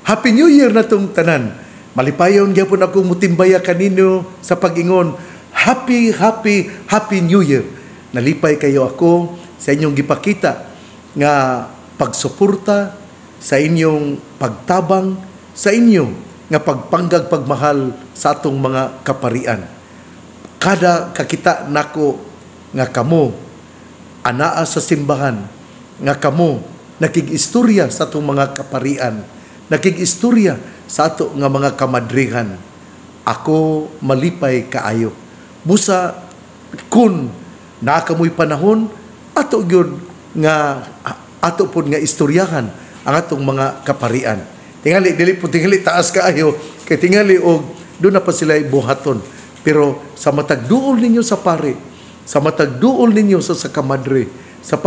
Happy New Year na tong tanan. Malipayon gyapon ako mutimbaya kaninyo sa pag-ingon, Happy New Year. Nalipay kayo ako sa inyong gipakita nga pagsuporta, sa inyong pagtabang, sa inyo nga pagpanggag pagmahal sa atong mga kaparian. Kada kakita nako nga kamo anaa sa simbahan, nga kamo nakig-istorya sa atong mga kaparian, nakig-istorya sa ato nga mga kamadrihan. Ako malipay kaayo. Busa kun nakamoy panahon ato gyud nga ato pod nga istoryahan ang atong mga kaparian. Tingali dili po tingali taas kaayo kay tingali og do na pa sila buhaton. Pero sa matag duol ninyo sa pare, sa matag duol ninyo sa kamadre, sa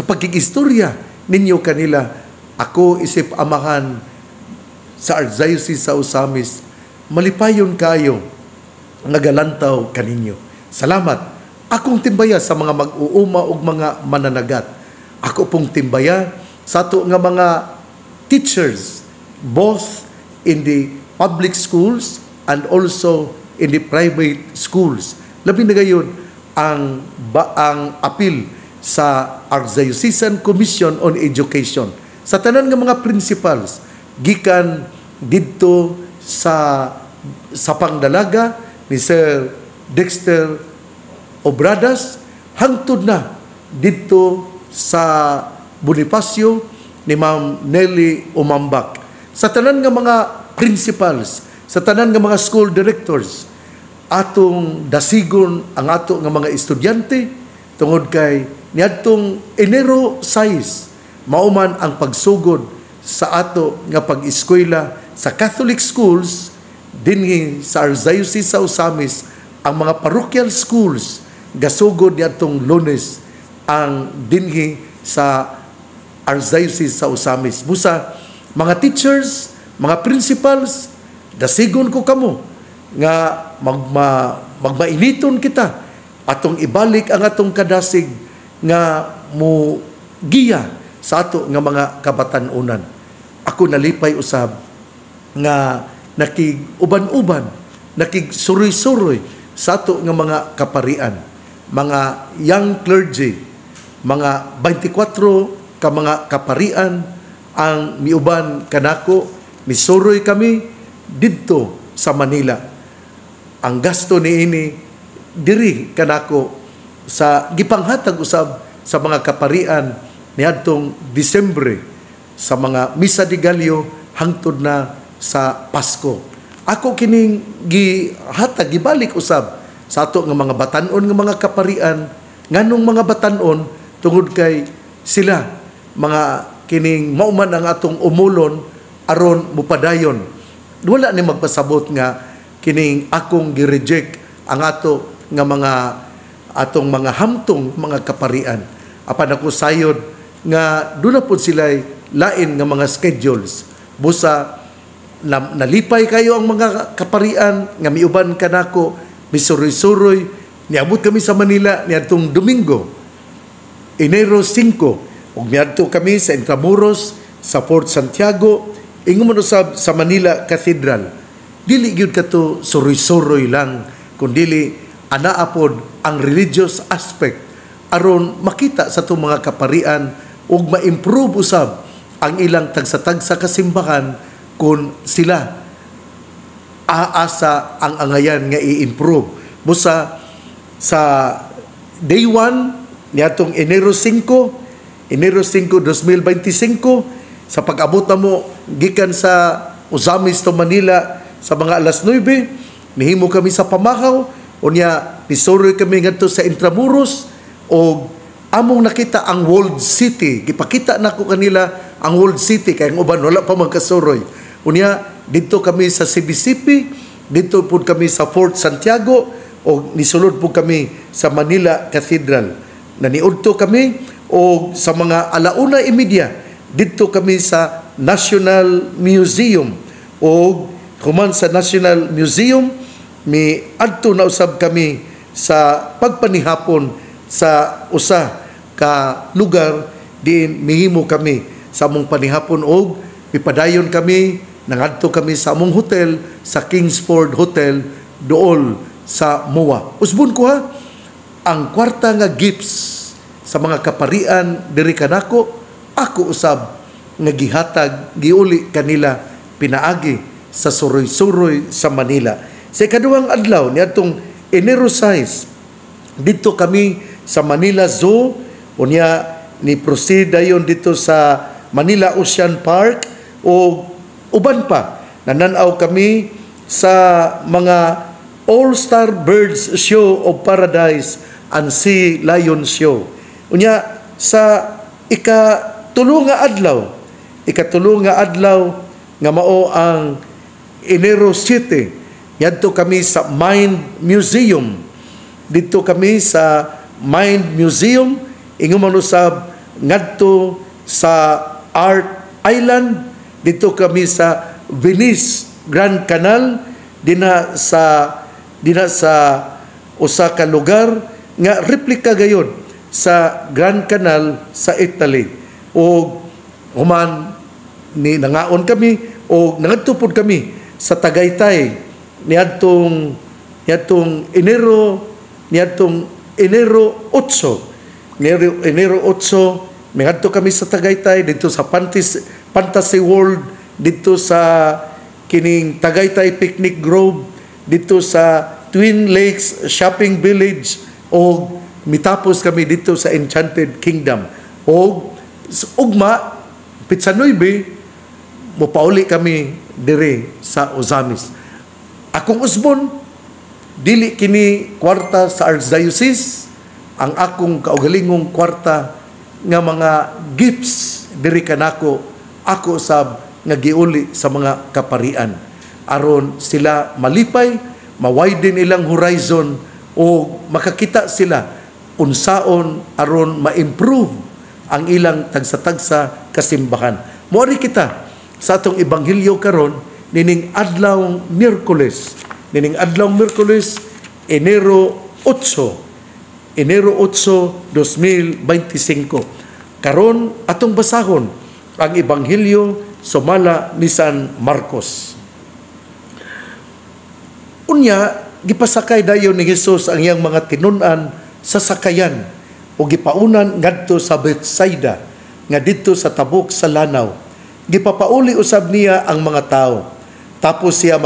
pagkikistorya ninyo kanila, ako isip amahan sa Archdiocese sa Osamis, malipayon kayo nga galantaw kaninyo. Salamat. Akong timbaya sa mga mag-uuma ug mga mananagat. Ako pong timbaya sa ato nga mga teachers, both in the public schools and also in the private schools. Labi na gayon ang apil sa Archdiocesan Commission on Education. Sa tanan nga mga principals, gikan didto sa pangdalaga ni Sir Dexter Obradas hangtod na didto sa Bonifacio ni Ma'am Nelly Umambak. Sa tanan nga mga principals, sa tanan nga mga school directors, atong dasigon ang ato nga mga estudyante tungod kay niadtong Enero 6 mauman ang pagsugod sa ato nga pag-eskwela sa Catholic schools dinhi sa Archdiocese sa Osamis. Ang mga parochial schools gasugod niadtong Lunes ang dinhi sa Archdiocese sa Osamis. Busa mga teachers, mga principals, dasigon ko kamo nga magmainiton kita atong ibalik ang atong kadasig nga mo giya sa ato nga mga kabatan-unan. Ako nalipay usab nga nakig-uban-uban, nakig-suroy-suroy sa ato nga mga kaparian, mga young clergy, mga 24 ka mga kaparian ang miuban kanako, misuroy kami didto sa Manila. Ang gasto niini diri kanako sa gipanghatag usab sa mga kaparian niadtong Disyembre sa mga misa de Gallo hangtod na sa Pasko. Ako kining gihatag gibalik usab sa ato nga mga batan-on nga mga kaparian, nganong mga batan-on tungod kay sila mga kining mauman ang atong umulon aron mupadayon. Wala ni magpasabot nga kining akong gi-reject ang ato nga mga atong mga hamtong mga kaparian. Apan ako sayod nga doon na po sila lain nga mga schedules. Busa nalipay kayo ang mga kaparian nga miuban kanako, misuroy-suroy. Niabot kami sa Manila niadtong Domingo, Enero 5, ug miadto kami sa Intramuros, sa Fort Santiago, ingon man usab sa Manila Cathedral. Dili gyud kato suroy-suroy lang, kundi anaa pod ang religious aspect aron makita sa itong mga kaparian ug ma-improve usab ang ilang tagsa-tagsa kasimbahan kung sila aasa ang angayan nga i-improve. Busa sa day 1 niadtong Enero 5, 2025, sa pag-abot na mo gikan sa Osamis to Manila sa mga alas 9, mihimo kami sa Pamahaw, unya nisuroy kami ngadto sa Intramuros, o among nakita ang Walled City. Gipakita nako kanila ang Walled City kay ang uban wala pa magkasuroy. Unya didto kami sa CBCP, didto pud kami sa Fort Santiago, o nisulod pud kami sa Manila Cathedral. Naniudto kami o sa mga 1:30 didto kami sa National Museum, o human sa National Museum mi adto na usab kami sa pagpanihapon sa usa ka lugar din mihimo kami sa among panihapon og Ipadayon kami, nangadto kami sa among hotel, sa Kingsford Hotel, dool sa MOA. Usbon ko ha, ang kwarta nga gifts sa mga kaparian diri kanako, ako usab nga gihatag, giuli kanila, pinaagi sa suroy-suroy sa Manila. Sa ikaduhang adlaw, niadtong Enero 6, dito kami sa Manila Zoo, unya ni proceed dayon dito sa Manila Ocean Park, o uban pa, nananaw kami sa mga All-Star Birds Show of Paradise and Sea Lion Show. Unya, sa ikatulo nga adlaw nga mao ang Enero 7, yadto kami sa Mind Museum. Dito kami sa Mind Museum, ingon usab ngadto sa Art Island. Dito kami sa Venice Grand Canal, dina sa usa ka lugar nga replika gayon sa Grand Canal sa Italy. O human ni nangaon kami o nangadtupod kami sa Tagaytay niadtong Enero 8. Enero 8, miadto kami sa Tagaytay dito sa Fantasy World, dito sa kining Tagaytay Picnic Grove, dito sa Twin Lakes Shopping Village, o mitapos kami dito sa Enchanted Kingdom. O ugma, Pitsa 9, mupauli kami dire sa Ozamis. Akong usbon, dili kini kwarta sa Archdiocese, ang akong kaugalingong kwarta nga mga gifts diri kanako, ako sab nga giuli sa mga kaparian aron sila malipay, ma-widen ilang horizon, o makakita sila unsaon aron ma-improve ang ilang tagsa-tagsa kasimbahan. Moari kita sa atong ebanghelyo karon nining adlaw Miyerkules, Enero 8, 2025. Karon atong basahon ang ebanghelyo sumala ni San Marcos. Unya, gipasakay dayon ni Jesus ang iyang mga tinun-an sa sakayan o gipaunan ngadto sa Bethsaida nga dito sa tabok sa lanaw. Gipapauli usab niya ang mga tao. Tapos siya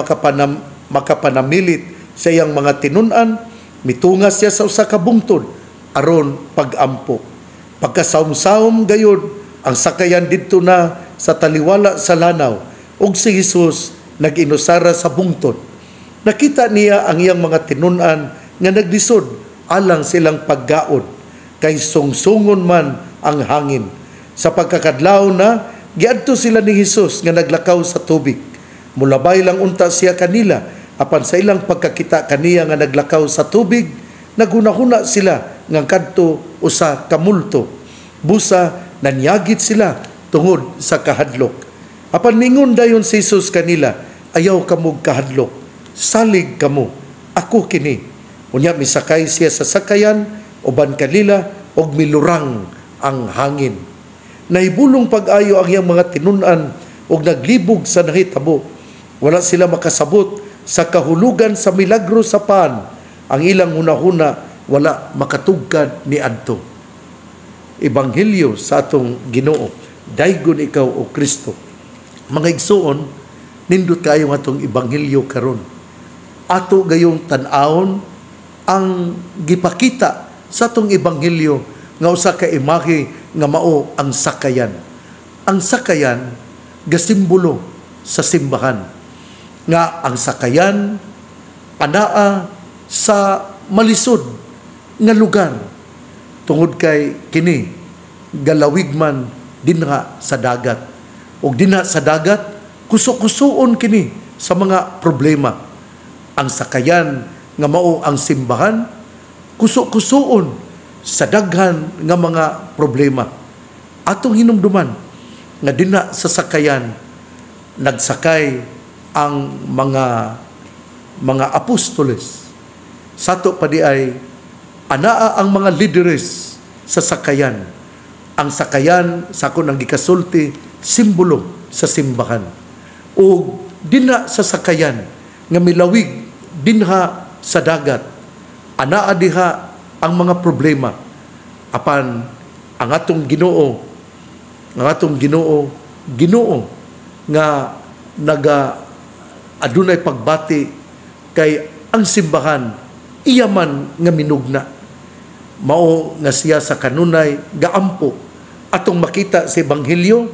makapanamilit sa iyang mga tinun-an, mitungas siya sa usa ka bungtod aron pagampo. Pagkasawm-sawm gayud ang sakayan didto na sa taliwala sa lanaw, ug si Jesus nag-inusara sa bungtod. Nakita niya ang iyang mga tinun-an nga naglisod alang silang paggaod, kay sungsungon man ang hangin. Sa pagkakadlaw na, giadto sila ni Jesus nga naglakaw sa tubig. Mulabay lang unta siya kanila, apan sa ilang pagkakita kaniya nga naglakaw sa tubig, naghuna-huna sila nga kadto usa ka multo. Busa nanyagit sila tungod sa kahadlok. Apan ningon dayon si Jesus kanila, ayaw kamog kahadlok, salig kamo, ako kini. Unya misakay siya sa sakayan, uban kanila, og milurang ang hangin. Nahibulong pag-ayo ang iyang mga tinun-an og naglibog sa nahitabo. Wala sila makasabot sa kahulugan sa milagro sa paan. Ang ilang hunahuna wala makatugkad ni adto. Ebanghelyo sa atong Ginoo. Daygon ikaw o Kristo. Mga igsoon, nindot kayo atong ebanghelyo karon. Ato gayong tan-awon ang gipakita sa atong ebanghelyo nga usa ka imahe nga mao ang sakayan. Ang sakayan gasimbolo sa simbahan nga ang sakayan anaa sa malisod nga lugar tungod kay kini galawig man dinha sa dagat, ug dinha sa dagat kusok-kusoon kini sa mga problema. Ang sakayan nga mao ang simbahan kusok-kusoon sa daghan nga mga problema. Atong hinumduman nga dinha sa sakayan nagsakay ang mga apostoles. Sato pa di ay anaa ang mga lideres sa sakayan. Ang sakayan sa akong ang gikasulti simbolo sa simbahan. O dinha sa sakayan nga milawig dinha sa dagat. Anaa diha ang mga problema. Apan ang atong Ginoo Ginoo nga adunay pagbati kay ang simbahan iyaman nga minugna. Mao nga siya sa kanunay gaampo atong makita sa ebanghelyo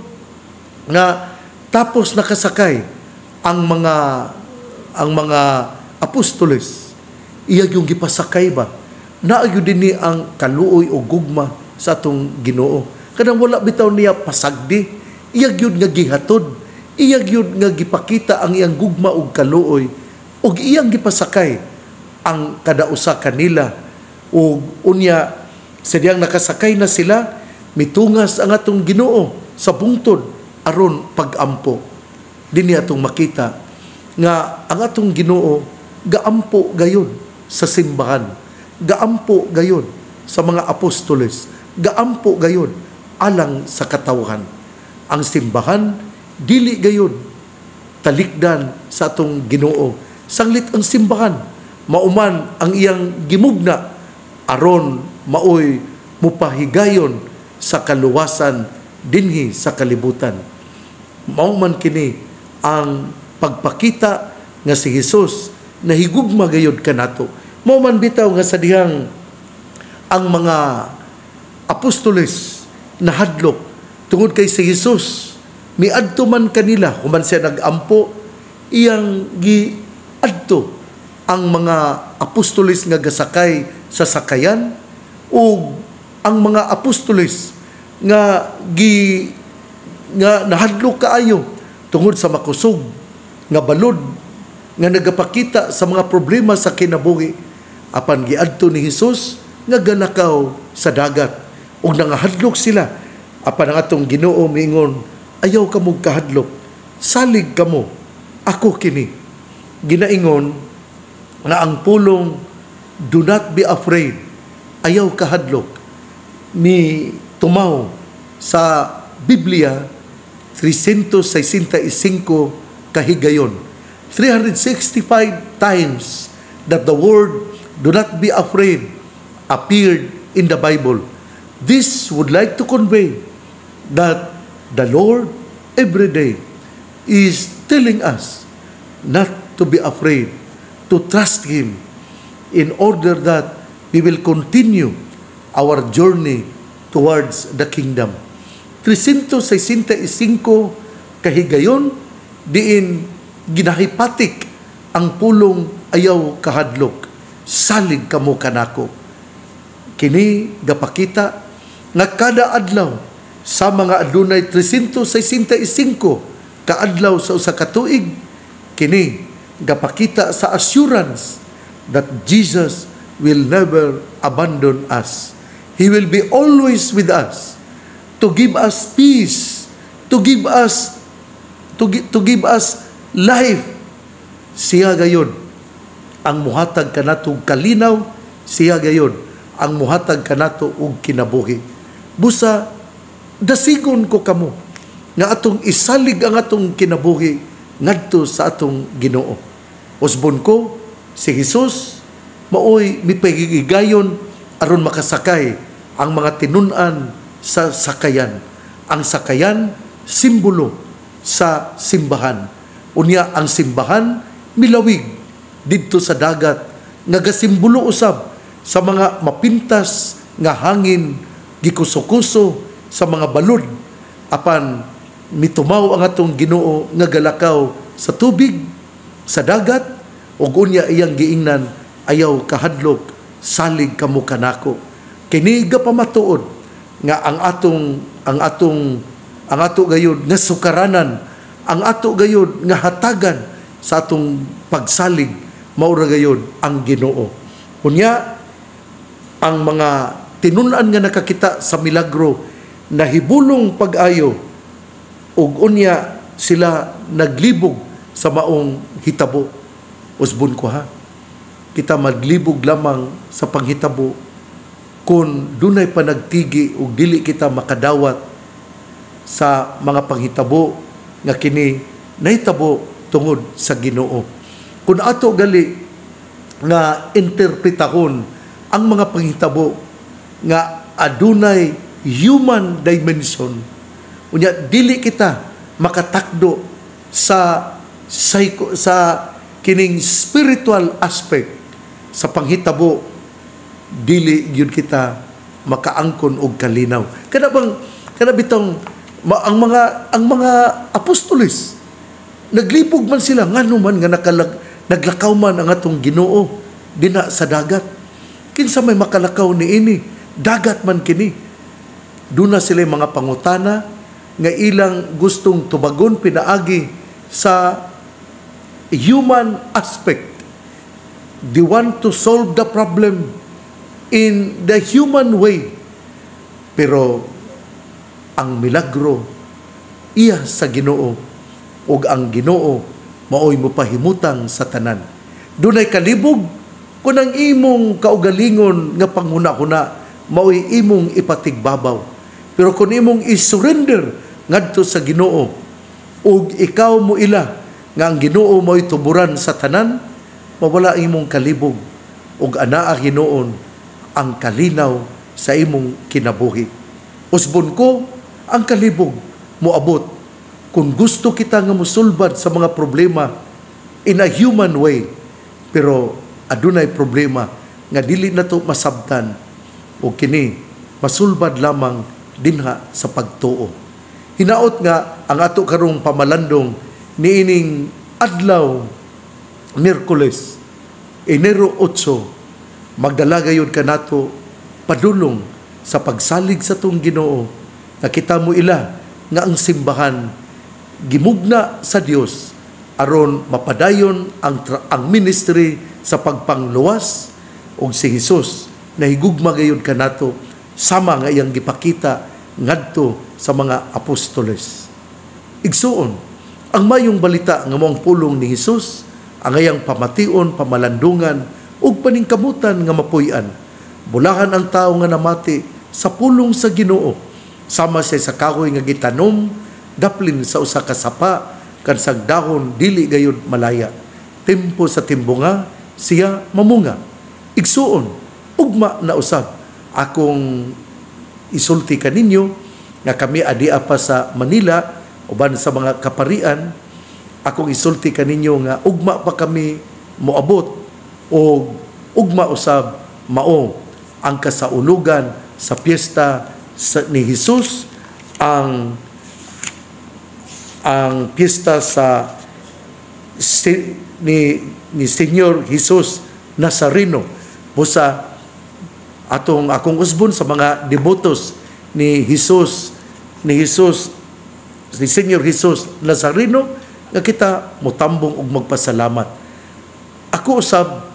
nga tapos nakasakay ang mga apostoles, iya yung gipasakay ba? Naagyo din ni ang kaluoy o gugma sa atong Ginoo. Kadang wala bitaw niya pasagdi, iya gyud nga gihatod, iya gyud nga gipakita ang iyang gugma og kaluoy ug iyang gipasakay ang kada usa kanila. Ug unya sadyang nakasakay na sila, mitungas ang atong Ginoo sa bungtod aron pag-ampo. Dinhi atong makita nga ang atong Ginoo gaampo gayon sa simbahan, gaampo gayon sa mga apostoles, gaampo gayon alang sa katawhan. Ang simbahan dili gayon talikdan sa atong Ginoo. Sanglit ang simbahan, mauman ang iyang gimugna aron maoy mupahigayon sa kaluwasan dinhi sa kalibutan. Mao man kini ang pagpakita nga si Hesus nahigugma gayud kanato. Mao man bitaw nga sa dihang ang mga apostoles nahadlok tungod kay si Hesus miadto man kanila human siya nagampo, iyang giadto ang mga apostoles nga gasakay sa sakayan o ang mga apostoles nga nahadlok kaayo tungod sa makusog nga balod nga nagapakita sa mga problema sa kinabuhi. Apan giadto ni Hesus nga ganakaw sa dagat ug nangahadlok sila. Apan ang atong Ginoo miingon, ayaw kamo kahadlok, salig kamo, ako kini. Ginaingon na ang pulong, do not be afraid, ayaw kahadlok, ni tumaw sa Biblia 365 kahigayon. 365 times that the word do not be afraid appeared in the Bible. This would like to convey that the Lord every day is telling us not to be afraid, to trust Him in order that we will continue our journey towards the kingdom. 365 kahigayon diin ginahipatik ang pulong ayaw kahadlok, salig kamo kanako. Kini gapakita nga kada adlaw sa mga adunay 365 kaadlaw sa usa ka tuig, kini gapakita sa assurance that Jesus will never abandon us. He will be always with us to give us peace, to give us life. Siya gayon ang muhatag kanato kalinaw, siya gayon ang muhatag kanato og kinabuhi. Busa dasigon ko kamo nga atong isalig ang atong kinabuhi ngadto sa atong Ginoo. Usbon ko si Hesus maoy mipahigayon aron makasakay ang mga tinun-an sa sakayan. Ang sakayan simbolo sa simbahan. Unya ang simbahan milawig didto sa dagat nga gasimbolo usab sa mga mapintas nga hangin gikuso-kuso sa mga balod. Apan mitumaw ang atong Ginoo nga galakaw sa tubig, sa dagat, ug unya iyang giingnan, ayaw kahadlok, salig kamo kanako. Kini gapamatuod nga ang ato gayud nga sukaranan, ang ato gayud nga hatagan sa atong pagsalig, maura gayud ang Ginoo. Unya ang mga tinun-an nga nakakita sa milagro nahibulong pag-ayo ug unya sila naglibog sa maong hitabo. Usbon ko ha, kita maglibog lamang sa panghitabo kung dunay panagtigi ug dili kita makadawat sa mga panghitabo nga kini nahitabo tungod sa Ginoo. Kung ato gali nga interpretahon ang mga panghitabo nga adunay human dimension, unya dili kita makatakdo sa kining spiritual aspect sa panghitabo, dili yun kita makaangkon og kalinaw. Kada bitong ang mga apostoles naglipog man sila ngano man nga naglakaw man ang atong Ginoo dina sa dagat. Kinsa may makalakaw niini? Dagat man kini. Duna sila mga pangutana nga ilang gustong tubagon pinaagi sa human aspect. They want to solve the problem in the human way. Pero ang milagro iya sa Ginoo, ug ang Ginoo maoy mopahimutang sa tanan. Dunay kalibog kun ang imong kaugalingon nga panghuna-huna maoy imong ipatigbabaw. Pero kung imong isurrender ngadto sa Ginoo ug ikaw mo ila nga ang Ginoo maoy tuburan sa tanan, mawala imong kalibog ug anaa hinuon ang kalinaw sa imong kinabuhi. Usbon ko ang kalibog moabot kung gusto kita nga musulbad sa mga problema in a human way, pero adunay problema nga dili nato masabtan o kini masulbad lamang dinha sa pagtuo. Hinaot nga ang ato karong pamalandong niining adlaw Miyerkules, Enero 8, magdala gayud kanato padulong sa pagsalig sa tong Ginoo. Nakita mo ila nga ang simbahan gimugna sa Dios aron mapadayon ang ministry sa pagpangluwas, ug si Hesus nahigugma gayud kanato sama nga iyang gipakita ngadto sa mga apostoles. Igsuon, ang mayong balita nga moang pulong ni Hesus, ang iyang pamation, pamalandungan ug paningkamutan nga mapuy-an. Bulahan ang tao nga namati sa pulong sa Ginoo, sama siya sa kahoy nga gitanom daplin sa usa ka sapa kansang dahon dili gayud malaya. Tempo sa timbunga siya mamunga. Igsuon, ugma na usab akong isulti kaninyo nga kami adia pa sa Manila uban sa mga kaparian. Akong isulti kaninyo nga ugma pa kami moabot o ugma usab mao ang kasaulugan sa piyesta ni Hesus, ang piyesta sa ni Señor Hesus Nazareno. Busa akong usbon sa mga devotos ni Señor Hesus Nazareno nga kita motambong og magpasalamat. Ako usab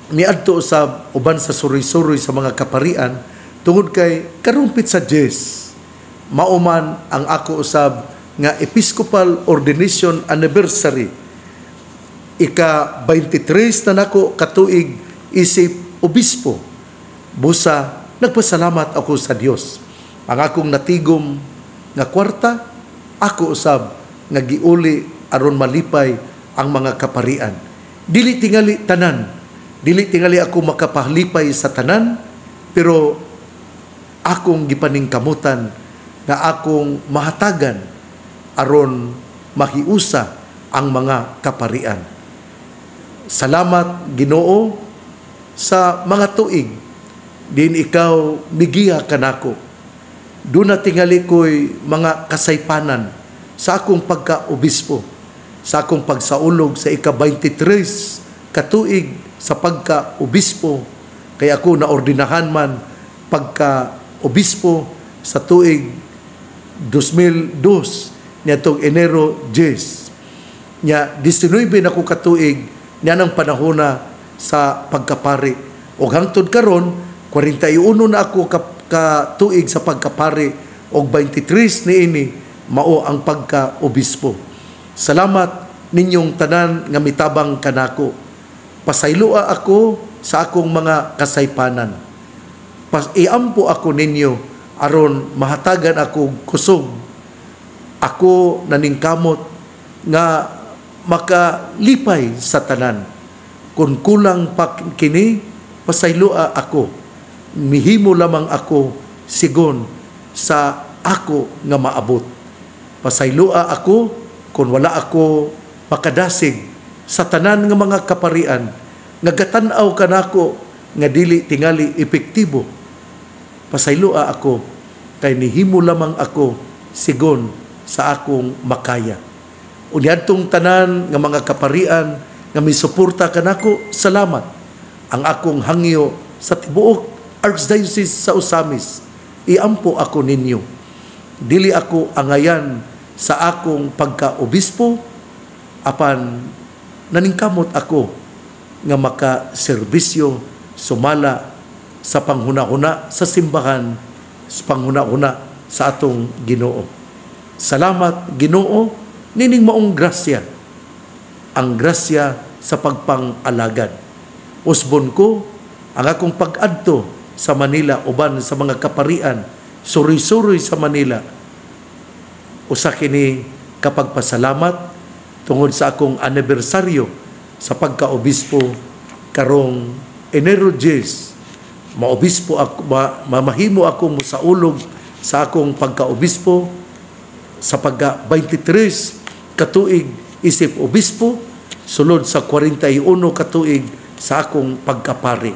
miadto usab uban sa suroy-suroy sa mga kaparian tungod kay karumpit sa Dies. Mauman ang ako usab nga Episcopal Ordination Anniversary. Ika-23 na nako katuig isip obispo. Busa nagpasalamat ako sa Dios. Ang akong natigom nga kwarta, ako usab nga giuli aron malipay ang mga kaparian. Dili tingali tanan, dili tingali ako makapahlipay sa tanan, pero akong gipaningkamutan nga akong mahatagan aron mahiusa ang mga kaparian. Salamat Ginoo sa mga tuig din ikaw migiya kanako. Doon na tingali ko'y mga kasaypanan sa akong pagka-obispo, sa akong pagsaulog sa ika-23 katuig sa pagka-obispo, kaya ako naordinahan man pagka-obispo sa tuig 2002 nitong Enero 10. Nya 19 na ko katuig niya ng panahona sa pagkapari. O hangtod karon 41 na ako katuig sa pagkapari o 23 niini mao ang pagka-obispo. Salamat ninyong tanan nga mitabang kanako. Pasaylua ako sa akong mga kasaypanan. Iampo ako ninyo aron mahatagan ako kusog Ako naningkamot nga makalipay sa tanan. Kung kulang pa kini, pasaylua ako. Mihimo lamang ako sigon sa ako nga maabot. Pasaylua ako kung wala ako makadasig sa tanan nga mga kaparian nga gatan-aw kanako nga dili tingali epektibo. Pasaylua ako kay nihimo lamang ako sigon sa akong makaya. Unyadtong tanan nga mga kaparian nga misuporta kanako, salamat. Ang akong hangyo sa tibuok Archdiocese sa Osamis, iampo ako ninyo. Dili ako angayan sa akong pagka-obispo, apan naningkamot ako nga makaserbisyo sumala sa panghuna-huna sa simbahan, sa panghuna-huna sa atong Ginoo. Salamat Ginoo, nining maong grasya, ang grasya sa pagpang-alagad. Usbon ko ang akong pag-adto sa Manila uban sa mga kaparian, suri-suri sa Manila. Usa kini kapagpasalamat tungod sa akong anibersaryo sa pagka-obispo karong Enero 10. Maobispo ako, mamahimo ako mosaulog sa akong pagka-obispo sa pagka 23 katuig isip obispo, sulod sa 41 katuig sa akong pagkapari.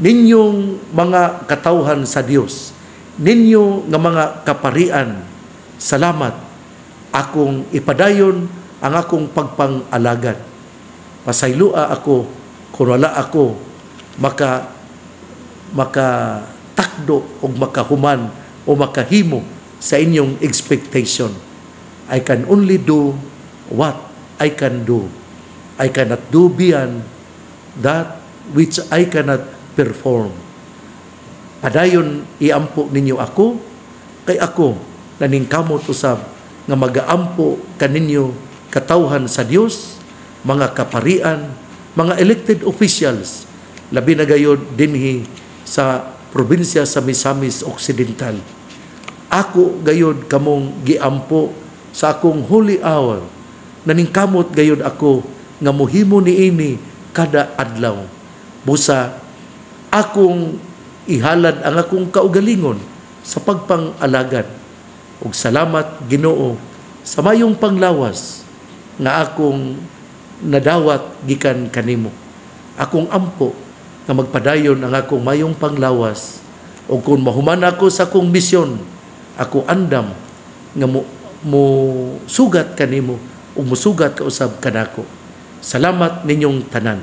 Ninyong mga katawhan sa Dios, ninyo nga mga kaparian, salamat. Akong ipadayon ang akong pagpang-alagad. Pasaylua ako kung wala ako makatakdo o makahuman o makahimo sa inyong expectation. I can only do what I can do. I cannot do beyond that which I cannot perform. Padayon iampo ninyo ako, kay ako naningkamot usab nga magaampo kaninyo katawhan sa Dios, mga kaparian, mga elected officials, labi na gayod dinhi sa probinsya sa Misamis Occidental. Ako gayod kamong giampo sa akong holy hour. Naningkamot gayod ako nga mohimo niini kada adlaw. Busa akong ihalad ang akong kaugalingon sa pagpang-alagad. Ug salamat Ginoo sa mayong panglawas nga akong nadawat gikan kanimo. Akong ampo nga magpadayon ang akong mayong panglawas. O kung mahuman ako sa akong misyon, ako andam nga mo sugat kanimo o musugat ka usab kanako. Salamat ninyong tanan.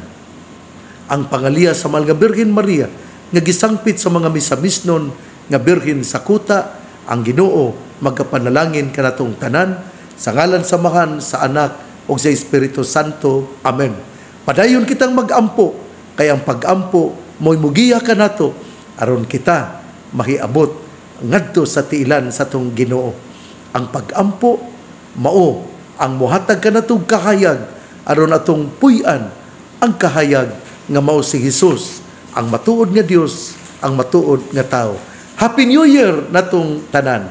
Ang pangaliya sa mahal nga Birhen Maria nga gisangpit sa mga misamisnon nga birhen sa kuta, ang Ginoo magkapanalangin kanatong tanan sa ngalan sa Amahan, sa Anak ug sa Espiritu Santo. Amen. Padayon kitang mag-ampo, kay ang pag-ampo mo'y mugiya kanato aron kita mahiabot ngadto sa tiilan sa tong Ginoo. Ang pag-ampo mao ang mohatag kanatong kahayag aron atong puy-an ang kahayag nga mao si Jesus, ang matuod nga Dios, ang matuod nga tao. Happy New Year natong tanan.